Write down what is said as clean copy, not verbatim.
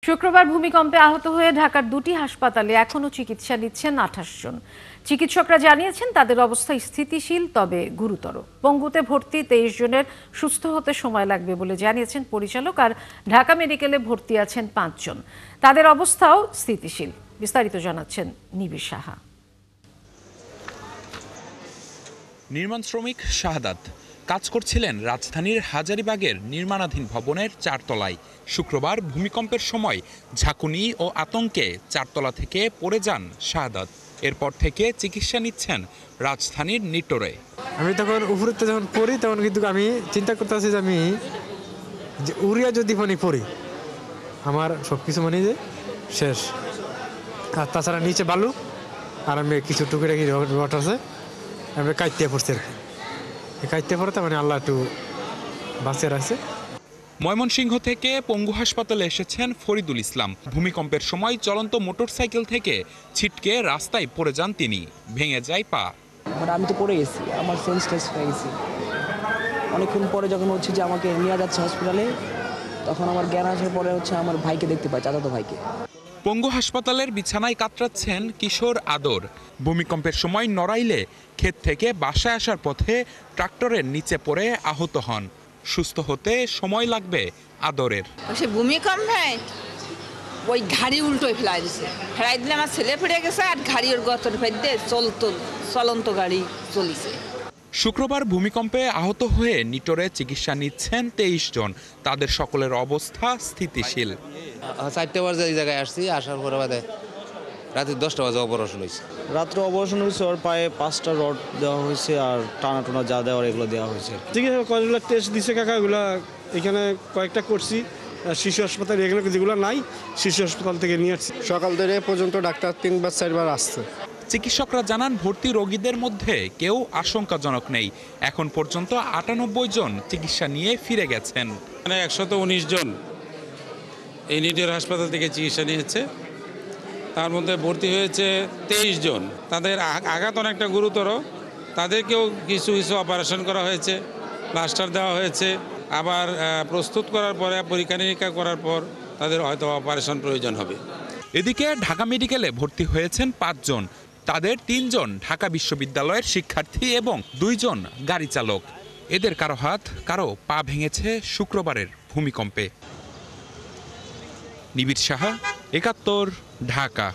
শুক্রবার ভূমিকম্পে আহত হয়ে ঢাকার দুটি হাসপাতালে এখনো চিকিৎসা নিচ্ছেন ২৮ জন। চিকিৎসকরা জানিয়েছেন তাদের অবস্থা স্থিতিশীল তবে গুরুতর। পঙ্গুতে ভর্তি ২৩ জনের সুস্থ হতে সময় লাগবে বলে জানিয়েছেন পরিচালক, আর ঢাকা মেডিকেলে ভর্তি আছেন ৫ জন। তাদের অবস্থাও স্থিতিশীল। বিস্তারিত জানাচ্ছেন নিবিড় সাহা। নির্মাণ শ্রমিক শাহাদাত কাজ করছিলেন রাজধানীর হাজারীবাগের নির্মাণাধীন ভবনের ৪ তলায়। শুক্রবার ভূমিকম্পের সময় ঝাঁকুনি ও আতঙ্কে ৪ তলা থেকে পড়ে যান শাহাদাত। এরপর থেকে চিকিৎসা নিচ্ছেন রাজধানীর নিটোরে। আমি তখন উপরে যখন পড়ি তখন কিন্তু আমি চিন্তা করতেছি যে আমি উড়িয়া যদি পড়ি আমার সব কিছু যে শেষ। আর তাছাড়া নিচে বালু আর আমি কিছু টুকরে রড আছে, আমি কাইতে পড়ছি আর কি। কাইতে পড়তে আল্লাহ একটু বাঁচিয়ে রাখছে। ময়মনসিংহ থেকে পঙ্গু হাসপাতালে এসেছেন ফরিদুল ইসলাম। ভূমিকম্পের সময় চলন্ত মোটরসাইকেল থেকে ছিটকে রাস্তায় পড়ে যান তিনি। ভেঙে যায় পা। আমি তো পড়ে গেছি, আমার সেন্স হয়ে গেছি। অনেকক্ষণ পরে যখন যে আমাকে নিয়ে যাচ্ছে হসপিটালে, তখন আমার জ্ঞান আসার পরে আমার ভাইকে দেখতে পাই, চাচাতো ভাইকে। পঙ্গু হাসপাতালের বিছানায় কাতরাচ্ছেন কিশোর আদর। ভূমিকম্পের সময় নড়াইলে ক্ষেত থেকে বাসায় আসার পথে ট্রাক্টরের নিচে পড়ে আহত হন। সুস্থ হতে সময় লাগবে আদরের। সে ভূমিকম্পে ওই গাড়ি উল্টোয় ফেলাই দিছে, ফেলাই দিলে আমার ছেলে ফিরে গেছে, আর গাড়ি ওর গতর ফেলতে চলন্ত গাড়ি চলিছে। শুক্রবার ভূমিকম্পে আহত হয়ে নিটোরে চিকিৎসা নিচ্ছেন ২৩ জন। তাদের সকলের অবস্থা স্থিতিশীল। ৪টা বাজে এই জায়গায় আসছি, আসার পরে বাদে রাতে 10টা বাজে অপারেশন হয়েছে। রাত্রে অপারেশন হয়েছে, ওর পায়ে 5টা রড দেওয়া হয়েছে আর টানা টোনা যা দেওয়ার এগুলো দেওয়া হয়েছে। চিকিৎসা কয়েকগুলো টেস্ট দিছে কাকা, এগুলো এখানে কয়েকটা করছি শিশু হাসপাতাল, এখানে যেগুলো নাই শিশু হাসপাতাল থেকে নিয়ে আসছি। সকাল থেকে পর্যন্ত ডাক্তার ৩-৪বার আসছে। চিকিৎসকরা জানান ভর্তি রোগীদের মধ্যে কেউ আশঙ্কাজনক নেই। এখন পর্যন্ত ৯৮ জন চিকিৎসা নিয়ে ফিরে গেছেন। ১১৯ জন এই নিটোর হাসপাতাল থেকে চিকিৎসা নিয়েছে। তার মধ্যে ভর্তি হয়েছে ২৩ জন। তাদের আঘাত অনেকটা গুরুতর, তাদেরকেও কিছু কিছু অপারেশন করা হয়েছে, প্লাস্টার দেওয়া হয়েছে। আবার প্রস্তুত করার পরে পরীক্ষা নিরীক্ষা করার পর তাদের হয়তো অপারেশন প্রয়োজন হবে। এদিকে ঢাকা মেডিকেলে ভর্তি হয়েছেন ৫ জন। তাদের ৩ জন ঢাকা বিশ্ববিদ্যালয়ের শিক্ষার্থী এবং ২ জন গাড়ি চালক। এদের কারো হাত কারো পা ভেঙেছে শুক্রবারের ভূমিকম্পে। নিবিড় সাহা, ৭১, ঢাকা।